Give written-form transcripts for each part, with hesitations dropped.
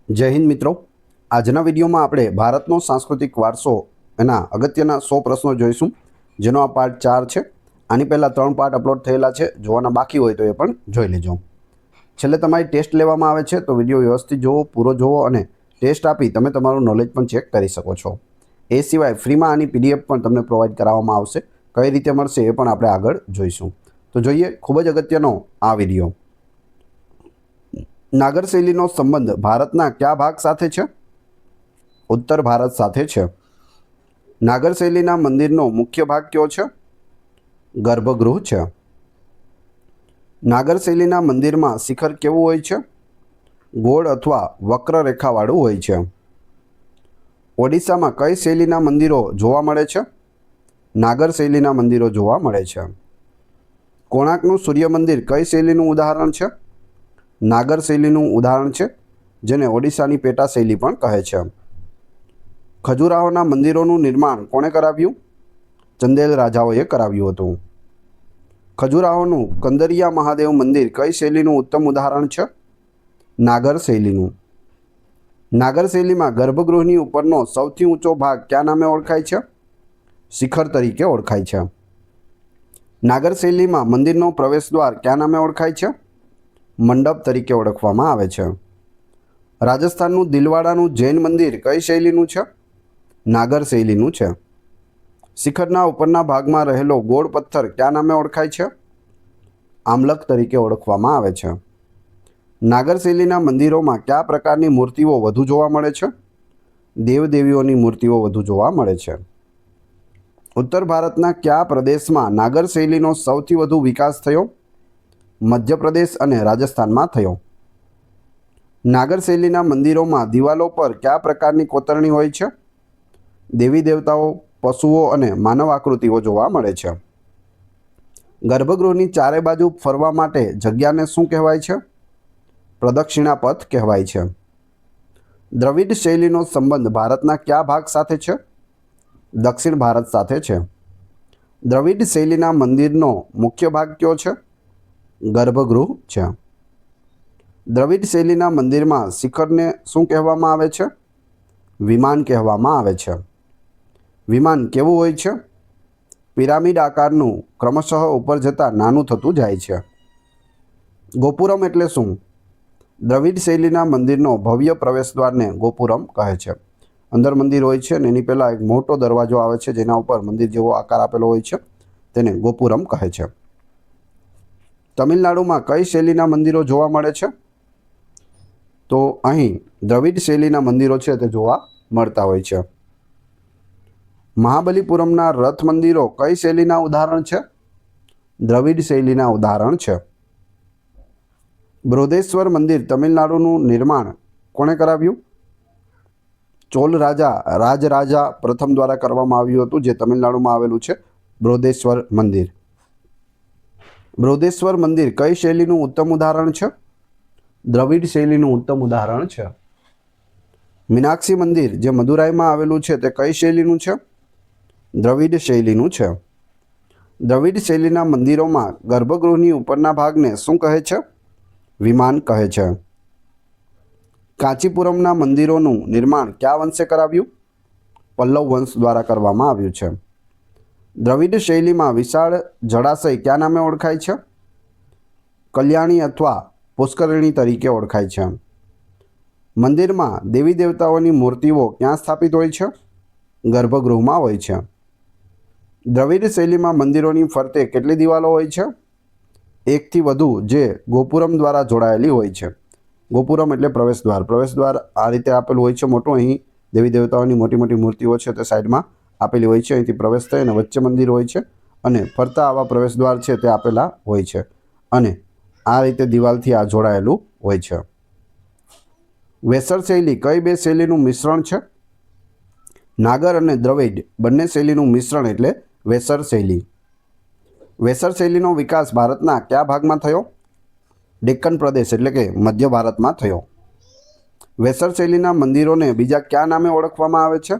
જય હિન્દ મિત્રો। આજના વિડીયોમાં આપણે ભારતનો સાંસ્કૃતિક વારસો એના અગત્યના 100 પ્રશ્નો જોઈશું, જેનો આ પાર્ટ 4 છે। આની પહેલાં 3 પાર્ટ અપલોડ થયેલા છે, જોવાના બાકી હોય તો એ પણ જોઈ લેજો। છેલ્લે તમારી ટેસ્ટ લેવામાં આવે છે, તો વિડીયો વ્યવસ્થિત જોવો, પૂરો જોવો અને ટેસ્ટ આપી તમે તમારું નોલેજ પણ ચેક કરી શકો છો। એ સિવાય ફ્રીમાં આની પીડીએફ પણ તમને પ્રોવાઈડ કરાવવામાં આવશે। કઈ રીતે મળશે એ પણ આપણે આગળ જોઈશું। તો જોઈએ ખૂબ જ અગત્યનો આ વિડીયો। નાગર શૈલીનો સંબંધ ભારતના કયા ભાગ સાથે છે? ઉત્તર ભારત સાથે છે। નાગર શૈલીના મંદિરનો મુખ્ય ભાગ કયો છે? ગર્ભગૃહ છે। નાગર શૈલીના મંદિરમાં શિખર કેવું હોય છે? ગોળ અથવા વક્ર રેખાવાળું હોય છે। ઓડિશામાં કઈ શૈલીના મંદિરો જોવા મળે છે? નાગર શૈલીના મંદિરો જોવા મળે છે। કોણાર્કનું સૂર્ય મંદિર કઈ શૈલીનું ઉદાહરણ છે? નાગર શૈલીનું ઉદાહરણ છે, જેને ઓડિશાની પેટા શૈલી પણ કહે છે। ખજુરાહોના મંદિરોનું નિર્માણ કોણે કરાવ્યું? ચંદેલ રાજાઓએ કરાવ્યું હતું। ખજુરાહોનું કંદરિયા મહાદેવ મંદિર કઈ શૈલીનું ઉત્તમ ઉદાહરણ છે? નાગર શૈલીનું। નાગર શૈલીમાં ગર્ભગૃહની ઉપરનો સૌથી ઊંચો ભાગ કયા નામે ઓળખાય છે? શિખર તરીકે ઓળખાય છે। નાગર શૈલીમાં મંદિરનો પ્રવેશદ્વાર કયા નામે ઓળખાય છે? મંડપ તરીકે ઓળખવામાં આવે છે। રાજસ્થાનનું દિલવાડાનું જૈન મંદિર કઈ શૈલીનું છે? નાગર શૈલીનું છે। શિખરના ઉપરના ભાગમાં રહેલો ગોળ પથ્થર કયા નામે ઓળખાય છે? આમલક તરીકે ઓળખવામાં આવે છે। નાગર શૈલીના મંદિરોમાં કયા પ્રકારની મૂર્તિઓ વધુ જોવા મળે છે? દેવદેવીઓની મૂર્તિઓ વધુ જોવા મળે છે। ઉત્તર ભારતના કયા પ્રદેશમાં નાગર શૈલીનો સૌથી વધુ વિકાસ થયો? મધ્યપ્રદેશ અને રાજસ્થાનમાં થયો। નાગર શૈલીના મંદિરોમાં દિવાલો પર કયા પ્રકારની કોતરણી હોય છે? દેવી દેવતાઓ, પશુઓ અને માનવ આકૃતિઓ જોવા મળે છે। ગર્ભગૃહની ચારે બાજુ ફરવા માટે જગ્યાને શું કહેવાય છે? પ્રદક્ષિણા પથ કહેવાય છે। દ્રવિડ શૈલીનો સંબંધ ભારતના કયા ભાગ સાથે છે? દક્ષિણ ભારત સાથે છે। દ્રવિડ શૈલીના મંદિરનો મુખ્ય ભાગ કયો છે? ગર્ભગૃહ છે। દ્રવિડ શૈલીના મંદિરમાં શિખરને શું કહેવામાં આવે છે? વિમાન કહેવામાં આવે છે। વિમાન કેવું હોય છે? પિરામિડ આકારનું, ક્રમશઃ ઉપર જતાં નાનું થતું જાય છે। ગોપુરમ એટલે શું? દ્રવિડ શૈલીના મંદિરનો ભવ્ય પ્રવેશદ્વારને ગોપુરમ કહે છે। અંદર મંદિર હોય છે અને એની પહેલાં એક મોટો દરવાજો આવે છે, જેના ઉપર મંદિર જેવો આકાર આપેલો હોય છે, તેને ગોપુરમ કહે છે। તમિલનાડુમાં કઈ શૈલીના મંદિરો જોવા મળે છે? તો અહીં દ્રવિડ શૈલીના મંદિરો છે તે જોવા મળતા હોય છે। મહાબલીપુરમના રથ મંદિરો કઈ શૈલીના ઉદાહરણ છે? દ્રવિડ શૈલીના ઉદાહરણ છે। બૃહદેશ્વર મંદિર તમિલનાડુનું નિર્માણ કોણે કરાવ્યું? ચોલ રાજરાજા પ્રથમ દ્વારા કરવામાં આવ્યું હતું, જે તમિલનાડુમાં આવેલું છે બૃહદેશ્વર મંદિર। બૃહદેશ્વર મંદિર કઈ શૈલીનું ઉત્તમ ઉદાહરણ છે? દ્રવિડ શૈલીનું ઉત્તમ ઉદાહરણ છે। મીનાક્ષી મંદિર જે મદુરાઈમાં આવેલું છે તે કઈ શૈલીનું છે? દ્રવિડ શૈલીનું છે। દ્રવિડ શૈલીના મંદિરોમાં ગર્ભગૃહની ઉપરના ભાગને શું કહે છે? વિમાન કહે છે। કાંચીપુરમના મંદિરોનું નિર્માણ કયા વંશે કરાવ્યું? પલ્લવ વંશ દ્વારા કરવામાં આવ્યું છે। દ્રવિડ શૈલીમાં વિશાળ જળાશય કયા નામે ઓળખાય છે? કલ્યાણી અથવા પુષ્કરણી તરીકે ઓળખાય છે। મંદિરમાં દેવી દેવતાઓની મૂર્તિઓ ક્યાં સ્થાપિત હોય છે? ગર્ભગૃહમાં હોય છે। દ્રવિડ શૈલીમાં મંદિરોની ફરતે કેટલી દિવાલો હોય છે? એકથી વધુ, જે ગોપુરમ દ્વારા જોડાયેલી હોય છે। ગોપુરમ એટલે પ્રવેશદ્વાર। પ્રવેશદ્વાર આ રીતે આપેલું હોય છે મોટું। અહીં દેવી દેવતાઓની મોટી મોટી મૂર્તિઓ છે તે સાઈડમાં આપેલી હોય છે। અહીંથી પ્રવેશ થઈ અને વચ્ચે મંદિર હોય છે અને ફરતા આવા પ્રવેશદ્વાર છે તે આપેલા હોય છે અને આ રીતે દિવાલથી આ જોડાયેલું હોય છે। વેસર શૈલી કઈ બે શૈલીનું મિશ્રણ છે? નાગર અને દ્રવિડ બંને શૈલીનું મિશ્રણ એટલે વેસર શૈલી। વેસર શૈલીનો વિકાસ ભારતના કયા ભાગમાં થયો? ડેક્કન પ્રદેશ એટલે કે મધ્ય ભારતમાં થયો। વેસર શૈલીના મંદિરોને બીજા કયા નામે ઓળખવામાં આવે છે?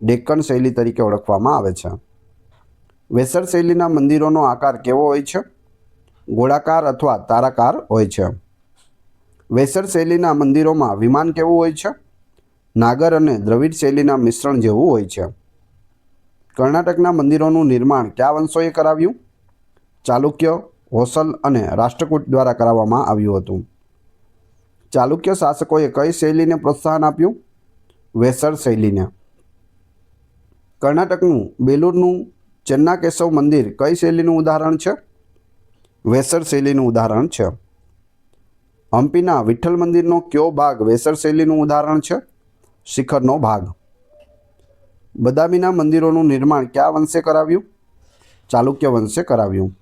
ડેક્કન શૈલી તરીકે ઓળખવામાં આવે છે। વેસર શૈલીના મંદિરોનો આકાર કેવો હોય છે? ગોળાકાર અથવા તારાકાર હોય છે। વેસર શૈલીના મંદિરોમાં વિમાન કેવું હોય છે? નાગર અને દ્રવિડ શૈલીના મિશ્રણ જેવું હોય છે. કર્ણાટકના મંદિરોનું નિર્માણ કયા વંશોએ કરાવ્યું? ચાલુક્ય, હોસલ અને રાષ્ટ્રકૂટ દ્વારા કરાવવામાં આવ્યું હતું. ચાલુક્ય શાસકોએ કઈ શૈલીને પ્રોત્સાહન આપ્યું? વેસર શૈલીને. કર્ણાટકનું બેલુરનું ચેન્નાકેશવ મંદિર કઈ શૈલીનું ઉદાહરણ છે? વેસર શૈલીનું ઉદાહરણ છે. હમ્પીના વિઠ્ઠલ મંદિરનો કયો ભાગ વેસર શૈલીનું ઉદાહરણ છે? શિખરનો ભાગ. બદામીના મંદિરોનું નિર્માણ કયા વંશે કરાવ્યું? ચાલુક્ય વંશે કરાવ્યું.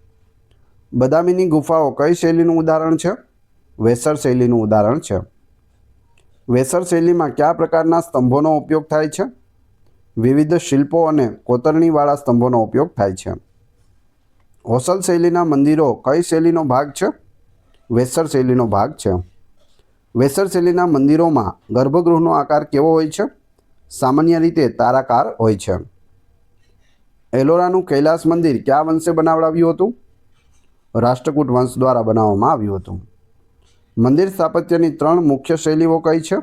બદામીની ગુફાઓ કઈ શૈલીનું ઉદાહરણ છે? વેસર શૈલીનું ઉદાહરણ છે. વેસર શૈલીમાં કયા પ્રકારના સ્તંભોનો ઉપયોગ થાય છે? વિવિધ શિલ્પો અને કોતરણીવાળા સ્તંભોનો ઉપયોગ થાય છે. હોસલ શૈલીના મંદિરો કઈ શૈલીનો ભાગ છે? વેસર શૈલીનો ભાગ છે. વેસર શૈલીના મંદિરોમાં ગર્ભગૃહનો આકાર કેવો હોય છે? સામાન્ય રીતે તારાકાર હોય છે. એલોરાનું કૈલાસ મંદિર કયા વંશે બનાવડાવ્યું હતું? રાષ્ટ્રકૂટ વંશ દ્વારા બનાવવામાં આવ્યું હતું. મંદિર સ્થાપત્યની 3 મુખ્ય શૈલીઓ કઈ છે?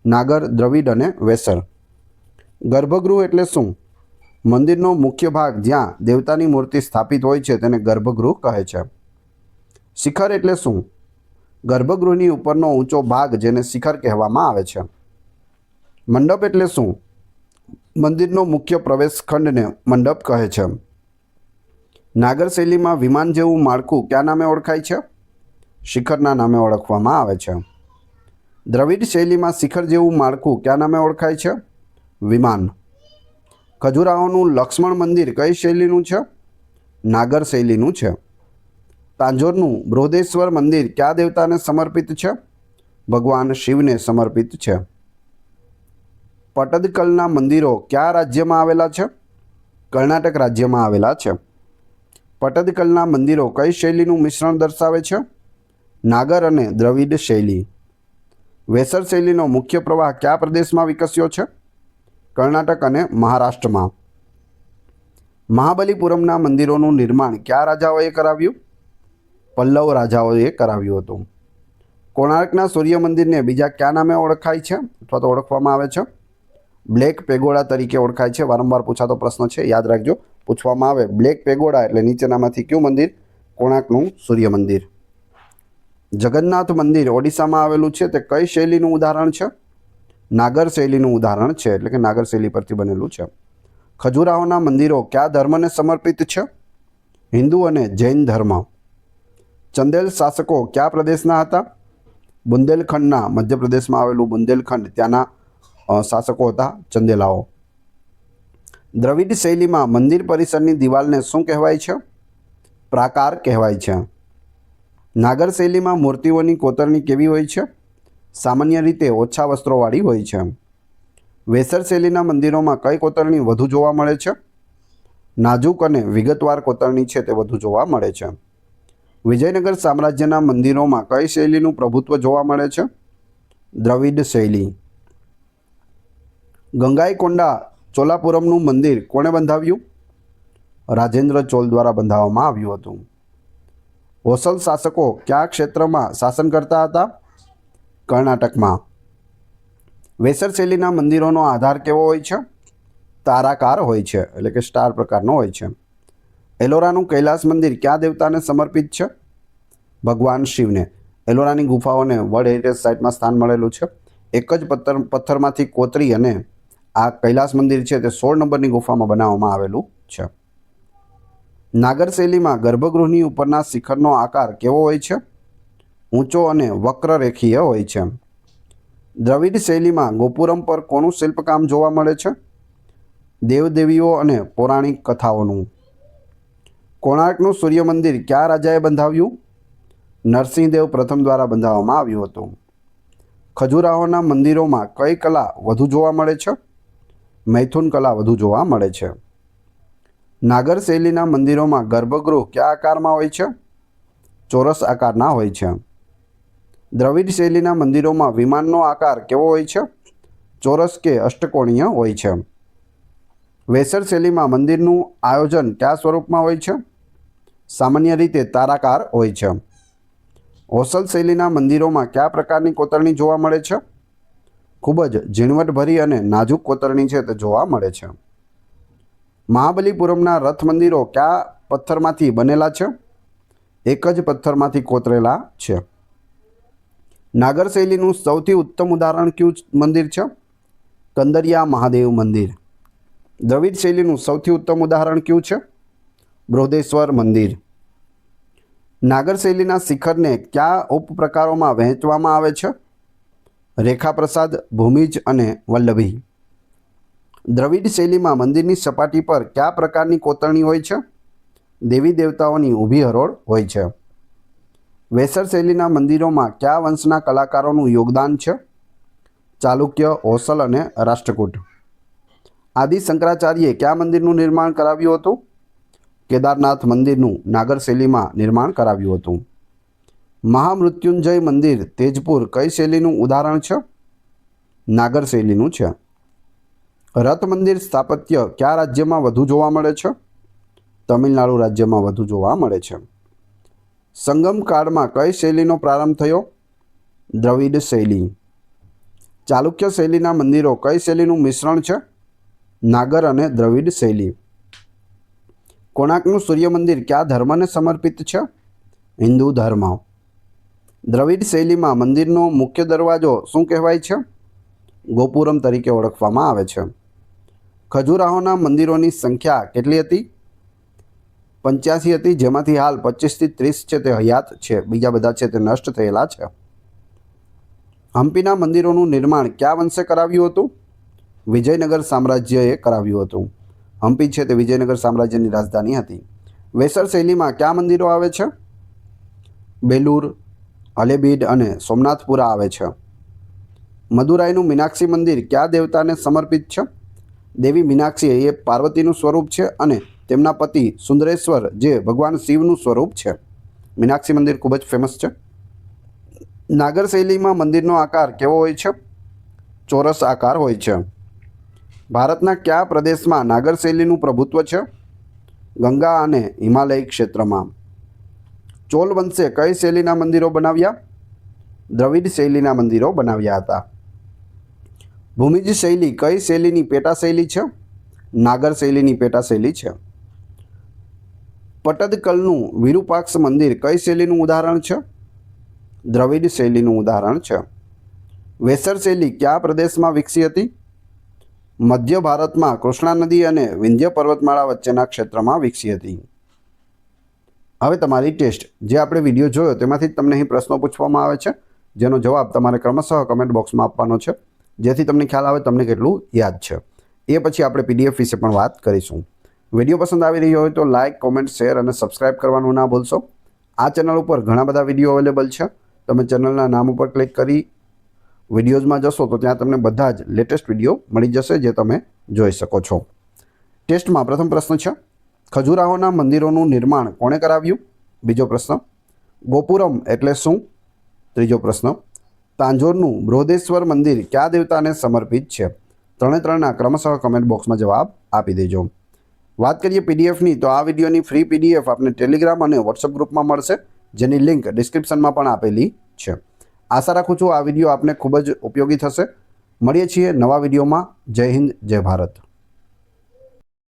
નાગર, દ્રવિડ અને વેસર. ગર્ભગૃહ એટલે શું? મંદિરનો મુખ્ય ભાગ જ્યાં દેવતાની મૂર્તિ સ્થાપિત હોય છે તેને ગર્ભગૃહ કહે છે. શિખર એટલે શું? ગર્ભગૃહની ઉપરનો ઊંચો ભાગ જેને શિખર કહેવામાં આવે છે. મંડપ એટલે શું? મંદિરનો મુખ્ય પ્રવેશ ખંડને મંડપ કહે છે. નાગર શૈલીમાં વિમાન જેવું માળખું કયા નામે ઓળખાય છે? શિખરના નામે ઓળખવામાં આવે છે. દ્રવિડ શૈલીમાં શિખર જેવું માળખું કયા નામે ઓળખાય છે? વિમાન. ખજુરાહોનું લક્ષ્મણ મંદિર કઈ શૈલીનું છે? નાગર શૈલીનું છે. તાંજોરનું બૃહદેશ્વર મંદિર કયા દેવતાને સમર્પિત છે? ભગવાન શિવને સમર્પિત છે. પટ્ટદકલના મંદિરો કયા રાજ્યમાં આવેલા છે? કર્ણાટક રાજ્યમાં આવેલા છે. પટ્ટદકલના મંદિરો કઈ શૈલીનું મિશ્રણ દર્શાવે છે? નાગર અને દ્રવિડ શૈલી. વેસર શૈલીનો મુખ્ય પ્રવાહ કયા પ્રદેશમાં વિકસ્યો છે? કર્ણાટક અને મહારાષ્ટ્રમાં. મહાબલીપુરમના મંદિરોનું નિર્માણ કયા રાજાઓએ કરાવ્યું? પલ્લવ રાજાઓએ કરાવ્યું હતું. કોણાર્કના સૂર્ય મંદિરને બીજા કયા નામે ઓળખાય છે અથવા તો ઓળખવામાં આવે છે? બ્લેક પેગોડા તરીકે ઓળખાય છે. વારંવાર પૂછાતો પ્રશ્ન છે, યાદ રાખજો. પૂછવામાં આવે બ્લેક પેગોડા એટલે નીચેનામાંથી કયું મંદિર? કોણાર્કનું સૂર્ય મંદિર. જગન્નાથ મંદિર ઓડિશામાં આવેલું છે તે કઈ શૈલીનું ઉદાહરણ છે? નાગર શૈલીનું ઉદાહરણ છે, એટલે કે નાગર શૈલી પરથી બનેલું છે. ખજુરાહોના મંદિરો કયા ધર્મને સમર્પિત છે? હિન્દુ અને જૈન ધર્મ. ચંદેલ શાસકો કયા પ્રદેશના હતા? બુંદેલખંડના, મધ્યપ્રદેશમાં આવેલું બુંદેલખંડ, ત્યાંના શાસકો હતા ચંદેલાઓ. દ્રવિડ શૈલીમાં મંદિર પરિસરની દિવાલને શું કહેવાય છે? પ્રાકાર કહેવાય છે. નાગર શૈલીમાં મૂર્તિઓની કોતરણી કેવી હોય છે? સામાન્ય રીતે ઓછા વસ્ત્રોવાળી હોય છે. વેસર શૈલીના મંદિરોમાં કઈ કોતરણી વધુ જોવા મળે છે? નાજુક અને વિગતવાર કોતરણી છે તે વધુ જોવા મળે છે. વિજયનગર સામ્રાજ્યના મંદિરોમાં કઈ શૈલીનું પ્રભુત્વ જોવા મળે છે? દ્રવિડ શૈલી. ગંગાઈકોંડા ચોલાપુરમનું મંદિર કોણે બંધાવ્યું? રાજેન્દ્ર ચોલ દ્વારા બંધાવવામાં આવ્યું હતું. હોસલ શાસકો કયા ક્ષેત્રમાં શાસન કરતા હતા? કર્ણાટકમાં. વેસર શૈલીના મંદિરોનો આધાર કેવો હોય છે? તારાકાર હોય છે, એટલે કે સ્ટાર પ્રકારનો હોય છે. એલોરાનું કૈલાસ મંદિર કયા દેવતાને સમર્પિત છે? ભગવાન શિવને. એલોરાની ગુફાઓને વર્લ્ડ હેરિટેજ સાઇટમાં સ્થાન મળેલું છે. એક જ પથ્થરમાંથી કોતરી અને આ કૈલાસ મંદિર છે તે 16 નંબરની ગુફામાં બનાવવામાં આવેલું છે. નાગર શૈલીમાં ગર્ભગૃહની ઉપરના શિખરનો આકાર કેવો હોય છે? ઊંચો અને વક્ર રેખીય હોય છે. દ્રવિડ શૈલીમાં ગોપુરમ પર કોનું શિલ્પકામ જોવા મળે છે? દેવદેવીઓ અને પૌરાણિક કથાઓનું. કોણાર્કનું સૂર્ય મંદિર કયા રાજાએ બંધાવ્યું? નરસિંહદેવ પ્રથમ દ્વારા બંધાવવામાં આવ્યું હતું. ખજુરાહોના મંદિરોમાં કઈ કલા વધુ જોવા મળે છે? મૈથુન કલા વધુ જોવા મળે છે. નાગર શૈલીના મંદિરોમાં ગર્ભગૃહ કયા આકારમાં હોય છે? ચોરસ આકારના હોય છે. દ્રવિડ શૈલીના મંદિરોમાં વિમાનનો આકાર કેવો હોય છે? ચોરસ કે અષ્ટકોણીય હોય છે. વેસર શૈલીમાં મંદિરનું આયોજન કયા સ્વરૂપમાં હોય છે? સામાન્ય રીતે તારાકાર હોય છે. હોસલ શૈલીના મંદિરોમાં કયા પ્રકારની કોતરણી જોવા મળે છે? ખૂબ જ ઝીણવટભરી અને નાજુક કોતરણી છે તે જોવા મળે છે. મહાબલીપુરમના રથ મંદિરો કયા પથ્થરમાંથી બનેલા છે? એક જ પથ્થરમાંથી કોતરેલા છે. નાગર શૈલીનું સૌથી ઉત્તમ ઉદાહરણ કયું મંદિર છે? કંદરિયા મહાદેવ મંદિર. દ્રવિડ શૈલીનું સૌથી ઉત્તમ ઉદાહરણ કયું છે? બૃહદેશ્વર મંદિર. નાગર શૈલીના શિખરને કયા ઉપપ્રકારોમાં વહેંચવામાં આવે છે? રેખા પ્રસાદ, ભૂમિજ અને વલ્લભી. દ્રવિડ શૈલીમાં મંદિરની સપાટી પર કયા પ્રકારની કોતરણી હોય છે? દેવી દેવતાઓની ઊભી હરોળ હોય છે. વેસર શૈલીના મંદિરોમાં કયા વંશના કલાકારોનું યોગદાન છે? ચાલુક્ય, હોસલ અને રાષ્ટ્રકૂટ. આદિ શંકરાચાર્યે કયા મંદિરનું નિર્માણ કરાવ્યું હતું? કેદારનાથ મંદિરનું નાગર શૈલીમાં નિર્માણ કરાવ્યું હતું. મહામૃત્યુંજય મંદિર તેજપુર કઈ શૈલીનું ઉદાહરણ છે? નાગર શૈલીનું છે. રથ મંદિર સ્થાપત્ય કયા રાજ્યમાં વધુ જોવા મળે છે? તમિલનાડુ રાજ્યમાં વધુ જોવા મળે છે. સંગમ કાળમાં કઈ શૈલીનો પ્રારંભ થયો? દ્રવિડ શૈલી. ચાલુક્ય શૈલીના મંદિરો કઈ શૈલીનું મિશ્રણ છે? નાગર અને દ્રવિડ શૈલી. કોણાર્કનું સૂર્ય મંદિર કયા ધર્મને સમર્પિત છે? હિન્દુ ધર્મ. દ્રવિડ શૈલીમાં મંદિરનો મુખ્ય દરવાજો શું કહેવાય છે? ગોપુરમ તરીકે ઓળખવામાં આવે છે. ખજુરાહોના મંદિરોની સંખ્યા કેટલી હતી? 85 હતી, જેમાંથી હાલ 25 થી 30 છે તે હયાત છે, બીજા બધા છે તે નષ્ટ થયેલા છે. હમ્પીના મંદિરોનું નિર્માણ કયા વંશે કરાવ્યું હતું? વિજયનગર સામ્રાજ્યએ કરાવ્યું હતું. હમ્પી છે તે વિજયનગર સામ્રાજ્યની રાજધાની હતી. વેસર શૈલીમાં કયા મંદિરો આવે છે? બેલુર, અલેબીડ અને સોમનાથપુરા આવે છે. મદુરાઈનું મીનાક્ષી મંદિર કયા દેવતાને સમર્પિત છે? દેવી મીનાક્ષી એ પાર્વતીનું સ્વરૂપ છે અને તેમના પતિ સુંદરેશ્વર જે ભગવાન શિવનું સ્વરૂપ છે. મીનાક્ષી મંદિર ખૂબ જ ફેમસ છે. નાગર શૈલીમાં મંદિરનો આકાર કેવો હોય છે? ચોરસ આકાર હોય છે. ભારતના કયા પ્રદેશમાં નાગર શૈલીનું પ્રભુત્વ છે? ગંગા અને હિમાલય ક્ષેત્રમાં. ચોલ વંશે કઈ શૈલીના મંદિરો બનાવ્યા? દ્રવિડ શૈલીના મંદિરો બનાવ્યા હતા. ભૂમિજ શૈલી કઈ શૈલીની પેટા શૈલી છે? નાગર શૈલીની પેટા શૈલી છે. પટદકલનું વિરુપાક્ષ મંદિર કઈ શૈલીનું ઉદાહરણ છે? દ્રવિડ શૈલીનું ઉદાહરણ છે. વેસર શૈલી કયા પ્રદેશમાં વિકસી હતી? મધ્ય ભારતમાં કૃષ્ણા નદી અને વિંધ્ય પર્વતમાળા વચ્ચેના ક્ષેત્રમાં વિકસી હતી. હવે તમારી ટેસ્ટ, જે આપણે વિડીયો જોયો તેમાંથી તમને અહીં પ્રશ્નો પૂછવામાં આવે છે, જેનો જવાબ તમારે ક્રમશઃ કમેન્ટ બોક્સમાં આપવાનો છે, જેથી તમને ખ્યાલ આવે તમને કેટલું યાદ છે. એ પછી આપણે પીડીએફ વિશે પણ વાત કરીશું. વિડીયો પસંદ આવી રહ્યો હોય તો લાઇક, કોમેન્ટ, શેર અને સબસ્ક્રાઇબ કરવાનું ના ભૂલશો. આ ચેનલ ઉપર ઘણા બધા વિડીયો અવેલેબલ છે. તમે ચેનલના નામ ઉપર ક્લિક કરી વિડીયોઝમાં જશો તો ત્યાં તમને બધા જ લેટેસ્ટ વિડીયો મળી જશે, જે તમે જોઈ શકો છો. ટેસ્ટમાં પ્રથમ પ્રશ્ન છે, ખજુરાહોના મંદિરોનું નિર્માણ કોણે કરાવ્યું? બીજો પ્રશ્ન, ગોપુરમ એટલે શું? ત્રીજો પ્રશ્ન, તાંજોરનું બૃહદેશ્વર મંદિર કયા દેવતાને સમર્પિત છે? ત્રણેના ક્રમશઃ કમેન્ટ બોક્સમાં જવાબ આપી દેજો. વાત કરીએ પીડીએફની, તો આ વિડીયોની ફ્રી પીડીએફ આપને ટેલિગ્રામ અને વોટ્સઅપ ગ્રુપમાં મળશે, જેની લિંક ડિસ્ક્રિપ્શનમાં પણ આપેલી છે. આશા રાખું છું આ વિડીયો આપને ખૂબ જ ઉપયોગી થશે. મળીએ છીએ નવા વિડીયોમાં. જય હિન્દ, જય ભારત.